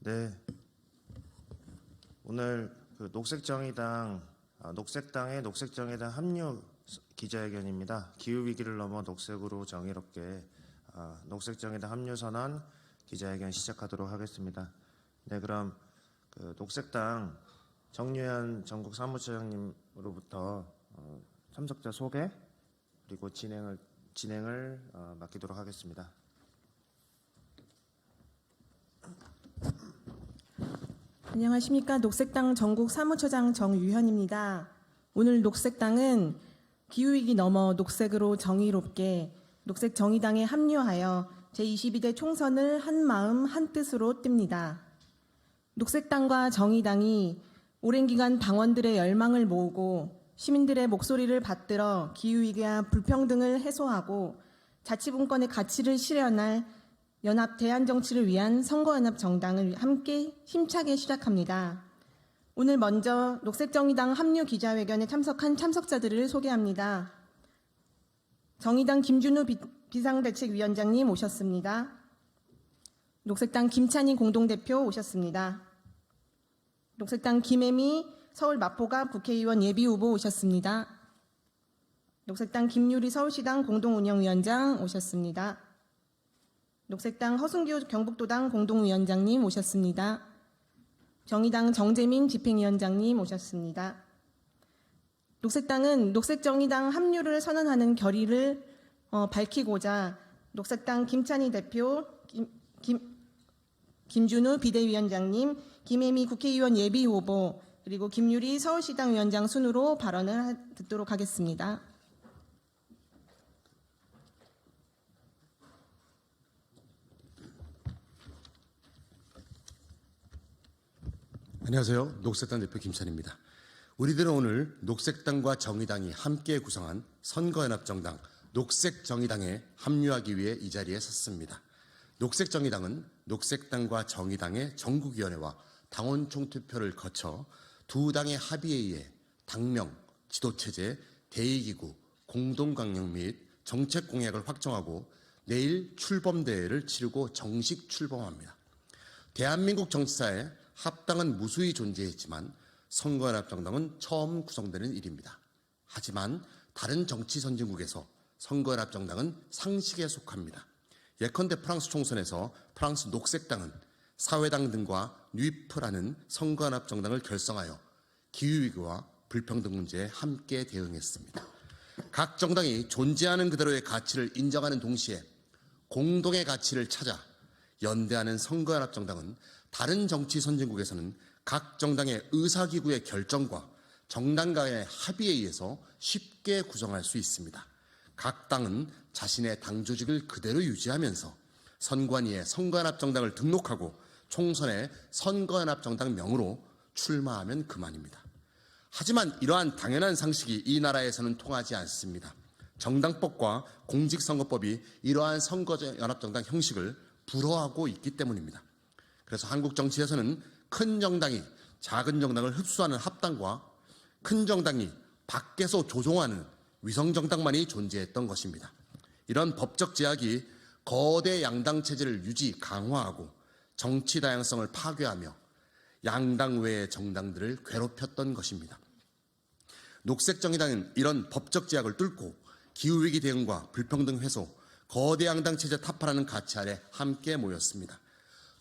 네, 오늘 녹색정의당 녹색당의 녹색정의당 합류 기자회견입니다. 기후 위기를 넘어 녹색으로 정의롭게 녹색정의당 합류 선언 기자회견 시작하도록 하겠습니다. 네, 그럼 녹색당 정유현 전국 사무처장님으로부터 참석자 소개 그리고 진행을 맡기도록 하겠습니다. 안녕하십니까. 녹색당 전국 사무처장 정유현입니다. 오늘 녹색당은 기후위기 넘어 녹색으로 정의롭게 녹색정의당에 합류하여 제22대 총선을 한마음 한뜻으로 띱니다. 녹색당과 정의당이 오랜 기간 당원들의 열망을 모으고 시민들의 목소리를 받들어 기후위기와 불평등을 해소하고 자치분권의 가치를 실현할 연합 대한정치를 위한 선거연합정당을 함께 힘차게 시작합니다. 오늘 먼저 녹색정의당 합류 기자회견에 참석한 참석자들을 소개합니다. 정의당 김준우 비상대책위원장님 오셨습니다. 녹색당 김찬희 공동대표 오셨습니다. 녹색당 김혜미 서울 마포갑 국회의원 예비후보 오셨습니다. 녹색당 김유리 서울시당 공동운영위원장 오셨습니다. 녹색당 허순규 경북도당 공동위원장님 오셨습니다. 정의당 정재민 집행위원장님 오셨습니다. 녹색당은 녹색정의당 합류를 선언하는 결의를 밝히고자 녹색당 김찬희 대표, 김준우 비대위원장님, 김혜미 국회의원 예비후보, 그리고 김유리 서울시당 위원장 순으로 발언을 듣도록 하겠습니다. 안녕하세요. 녹색당 대표 김찬희입니다. 우리들은 오늘 녹색당과 정의당이 함께 구성한 선거연합정당 녹색정의당에 합류하기 위해 이 자리에 섰습니다. 녹색정의당은 녹색당과 정의당의 전국위원회와 당원 총투표를 거쳐 두 당의 합의에 의해 당명, 지도체제, 대의기구, 공동강령 및 정책 공약을 확정하고 내일 출범대회를 치르고 정식 출범합니다. 대한민국 정치사에 합당은 무수히 존재했지만 선거연합정당은 처음 구성되는 일입니다. 하지만 다른 정치 선진국에서 선거연합정당은 상식에 속합니다. 예컨대 프랑스 총선에서 프랑스 녹색당은 사회당 등과 뉴이프라는 선거연합정당을 결성하여 기후위기와 불평등 문제에 함께 대응했습니다. 각 정당이 존재하는 그대로의 가치를 인정하는 동시에 공동의 가치를 찾아 연대하는 선거연합정당은 다른 정치 선진국에서는 각 정당의 의사기구의 결정과 정당 간의 합의에 의해서 쉽게 구성할 수 있습니다. 각 당은 자신의 당 조직을 그대로 유지하면서 선관위에 선거연합정당을 등록하고 총선에 선거연합정당명으로 출마하면 그만입니다. 하지만 이러한 당연한 상식이 이 나라에서는 통하지 않습니다. 정당법과 공직선거법이 이러한 선거연합정당 형식을 불허하고 있기 때문입니다. 그래서 한국 정치에서는 큰 정당이 작은 정당을 흡수하는 합당과 큰 정당이 밖에서 조종하는 위성정당만이 존재했던 것입니다. 이런 법적 제약이 거대 양당 체제를 유지, 강화하고 정치 다양성을 파괴하며 양당 외의 정당들을 괴롭혔던 것입니다. 녹색정의당은 이런 법적 제약을 뚫고 기후위기 대응과 불평등 해소, 거대 양당 체제 타파라는 가치 아래 함께 모였습니다.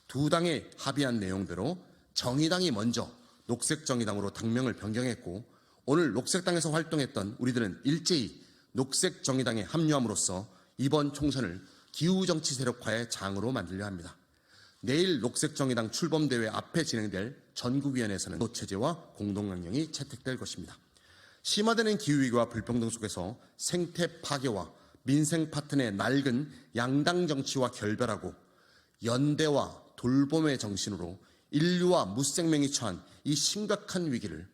두 당이 합의한 내용대로 정의당이 먼저 녹색정의당으로 당명을 변경했고 오늘 녹색당에서 활동했던 우리들은 일제히 녹색정의당에 합류함으로써 이번 총선을 기후정치 세력화의 장으로 만들려 합니다. 내일 녹색정의당 출범대회 앞에 진행될 전국위원회에서는 지도체제와 공동강령이 채택될 것입니다. 심화되는 기후위기와 불평등 속에서 생태 파괴와 민생 파탄의 낡은 양당 정치와 결별하고 연대와 돌봄의 정신으로 인류와 무생명이 처한 이 심각한 위기를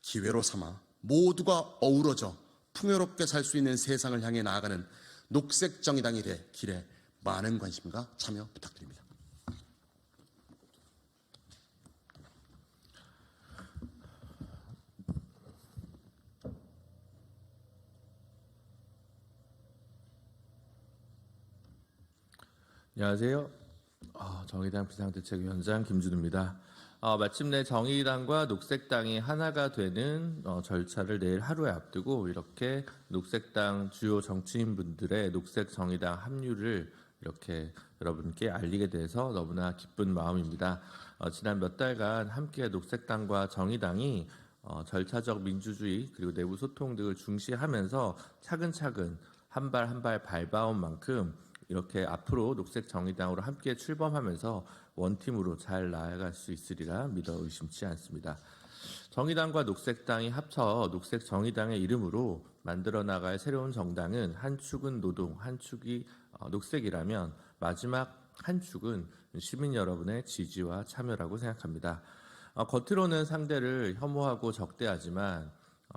기회로 삼아 모두가 어우러져 풍요롭게 살 수 있는 세상을 향해 나아가는 녹색정의당이 될 길에 많은 관심과 참여 부탁드립니다. 안녕하세요. 정의당 비상대책위원장 김준우입니다. 마침내 정의당과 녹색당이 하나가 되는 절차를 내일 하루에 앞두고 이렇게 녹색당 주요 정치인분들의 녹색 정의당 합류를 이렇게 여러분께 알리게 돼서 너무나 기쁜 마음입니다. 지난 몇 달간 함께 녹색당과 정의당이 절차적 민주주의 그리고 내부 소통 등을 중시하면서 차근차근 한 발 한 발 밟아온 만큼 이렇게 앞으로 녹색 정의당으로 함께 출범하면서 원팀으로 잘 나아갈 수 있으리라 믿어 의심치 않습니다. 정의당과 녹색당이 합쳐 녹색 정의당의 이름으로 만들어 나갈 새로운 정당은 한 축은 노동, 한 축이 녹색이라면 마지막 한 축은 시민 여러분의 지지와 참여라고 생각합니다. 겉으로는 상대를 혐오하고 적대하지만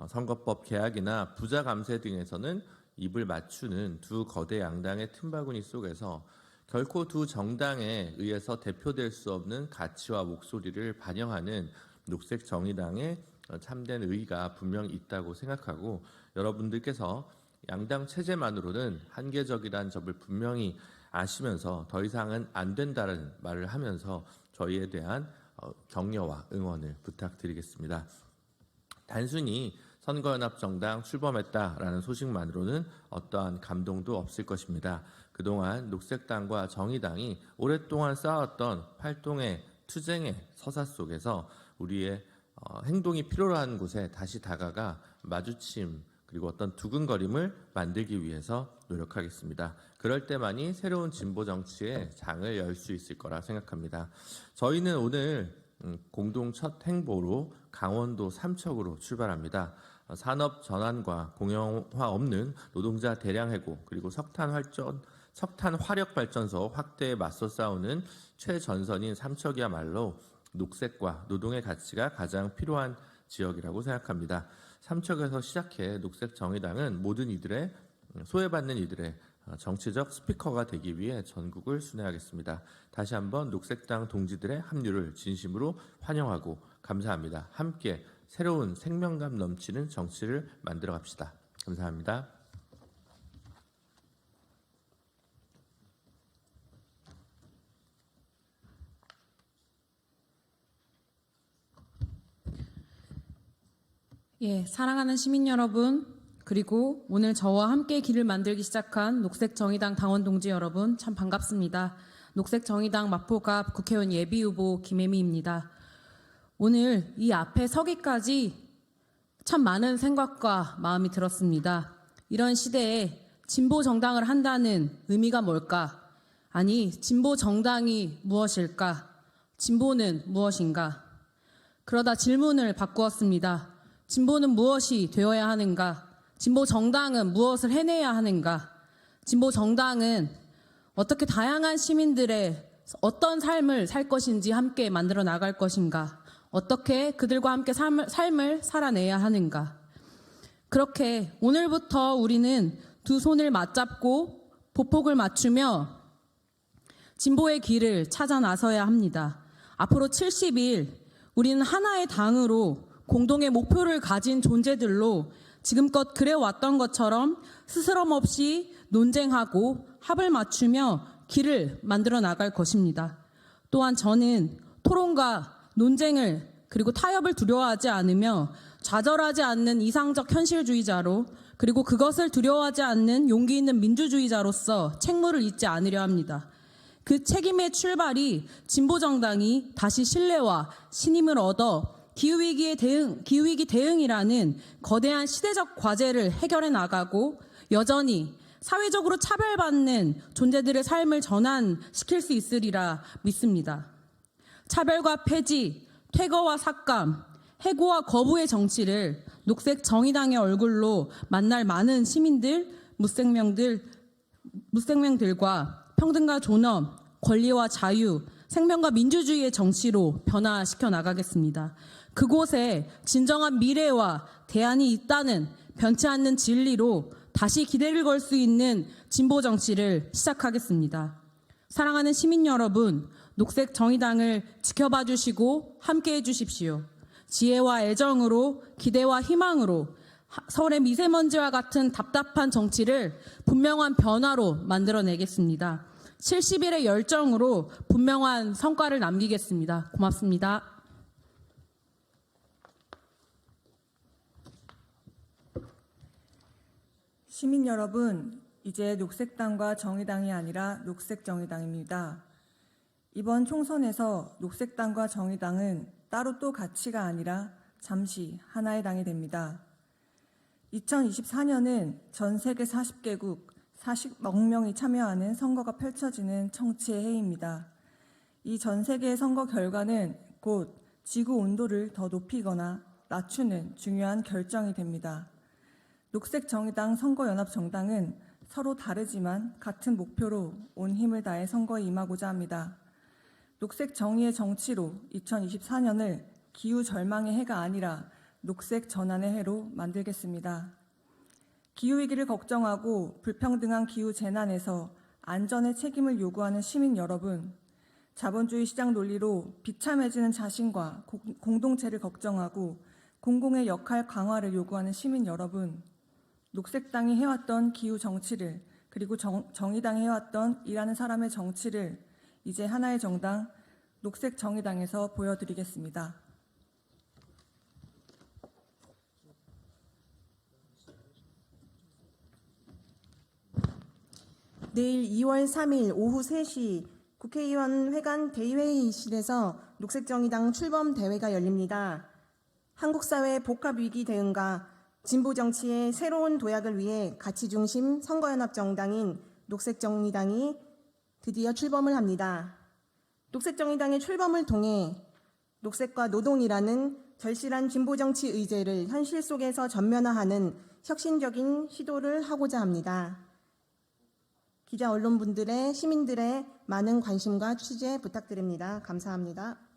선거법 개혁이나 부자 감세 등에서는 입을 맞추는 두 거대 양당의 틈바구니 속에서 결코 두 정당에 의해서 대표될 수 없는 가치와 목소리를 반영하는 녹색 정의당의 참된 의의가 분명히 있다고 생각하고 여러분들께서 양당 체제만으로는 한계적이라는 점을 분명히 아시면서 더 이상은 안 된다는 말을 하면서 저희에 대한 격려와 응원을 부탁드리겠습니다. 단순히 선거연합정당 출범했다라는 소식만으로는 어떠한 감동도 없을 것입니다. 그동안 녹색당과 정의당이 오랫동안 쌓았던 활동의 투쟁의 서사 속에서 우리의 행동이 필요로 하는 곳에 다시 다가가 마주침 그리고 어떤 두근거림을 만들기 위해서 노력하겠습니다. 그럴 때만이 새로운 진보 정치의 장을 열 수 있을 거라 생각합니다. 저희는 오늘 공동 첫 행보로 강원도 삼척으로 출발합니다. 산업 전환과 공영화 없는 노동자 대량 해고 그리고 석탄 화력 발전소 확대에 맞서 싸우는 최전선인 삼척이야말로 녹색과 노동의 가치가 가장 필요한 지역이라고 생각합니다. 삼척에서 시작해 녹색 정의당은 모든 이들의 소외받는 이들의 정치적 스피커가 되기 위해 전국을 순회하겠습니다. 다시 한번 녹색당 동지들의 합류를 진심으로 환영하고 감사합니다. 함께 새로운 생명감 넘치는 정치를 만들어 갑시다. 감사합니다. 사랑하는 시민 여러분, 그리고 오늘 저와 함께 길을 만들기 시작한 녹색정의당 당원 동지 여러분 참 반갑습니다. 녹색정의당 마포갑 국회의원 예비후보 김혜미입니다. 오늘 이 앞에 서기까지 참 많은 생각과 마음이 들었습니다. 이런 시대에 진보 정당을 한다는 의미가 뭘까? 아니, 진보 정당이 무엇일까? 진보는 무엇인가? 그러다 질문을 바꾸었습니다. 진보는 무엇이 되어야 하는가? 진보 정당은 무엇을 해내야 하는가? 진보 정당은 어떻게 다양한 시민들의 어떤 삶을 살 것인지 함께 만들어 나갈 것인가? 어떻게 그들과 함께 삶을 살아내야 하는가? 그렇게 오늘부터 우리는 두 손을 맞잡고 보폭을 맞추며 진보의 길을 찾아 나서야 합니다. 앞으로 70일 우리는 하나의 당으로 공동의 목표를 가진 존재들로 지금껏 그래왔던 것처럼 스스럼 없이 논쟁하고 합을 맞추며 길을 만들어 나갈 것입니다. 또한 저는 토론과 논쟁을 그리고 타협을 두려워하지 않으며 좌절하지 않는 이상적 현실주의자로 그리고 그것을 두려워하지 않는 용기 있는 민주주의자로서 책무를 잊지 않으려 합니다. 그 책임의 출발이 진보정당이 다시 신뢰와 신임을 얻어 기후위기 대응이라는 거대한 시대적 과제를 해결해 나가고 여전히 사회적으로 차별받는 존재들의 삶을 전환시킬 수 있으리라 믿습니다. 차별과 폐지, 퇴거와 삭감, 해고와 거부의 정치를 녹색 정의당의 얼굴로 만날 많은 시민들, 무생명들과 평등과 존엄, 권리와 자유, 생명과 민주주의의 정치로 변화시켜 나가겠습니다. 그곳에 진정한 미래와 대안이 있다는 변치 않는 진리로 다시 기대를 걸 수 있는 진보 정치를 시작하겠습니다. 사랑하는 시민 여러분, 녹색 정의당을 지켜봐 주시고 함께해 주십시오. 지혜와 애정으로 기대와 희망으로 서울의 미세먼지와 같은 답답한 정치를 분명한 변화로 만들어내겠습니다. 70일의 열정으로 분명한 성과를 남기겠습니다. 고맙습니다. 시민 여러분, 이제 녹색당과 정의당이 아니라 녹색정의당입니다. 이번 총선에서 녹색당과 정의당은 따로 또 가치가 아니라 잠시 하나의 당이 됩니다. 2024년은 전 세계 40개국 40억 명이 참여하는 선거가 펼쳐지는 정치의 해입니다. 이 전 세계의 선거 결과는 곧 지구 온도를 더 높이거나 낮추는 중요한 결정이 됩니다. 녹색정의당 선거연합정당은 서로 다르지만 같은 목표로 온 힘을 다해 선거에 임하고자 합니다. 녹색정의의 정치로 2024년을 기후절망의 해가 아니라 녹색전환의 해로 만들겠습니다. 기후위기를 걱정하고 불평등한 기후재난에서 안전의 책임을 요구하는 시민 여러분, 자본주의 시장 논리로 비참해지는 자신과 공동체를 걱정하고 공공의 역할 강화를 요구하는 시민 여러분, 녹색당이 해왔던 기후 정치를 그리고 정의당이 해왔던 일하는 사람의 정치를 이제 하나의 정당 녹색정의당에서 보여드리겠습니다. 내일 2월 3일 오후 3시 국회의원 회관 대의회의실에서 녹색정의당 출범 대회가 열립니다. 한국 사회 복합위기 대응과 진보 정치의 새로운 도약을 위해 가치 중심 선거연합 정당인 녹색정의당이 드디어 출범을 합니다. 녹색정의당의 출범을 통해 녹색과 노동이라는 절실한 진보 정치 의제를 현실 속에서 전면화하는 혁신적인 시도를 하고자 합니다. 기자 언론분들의 시민들의 많은 관심과 취재 부탁드립니다. 감사합니다.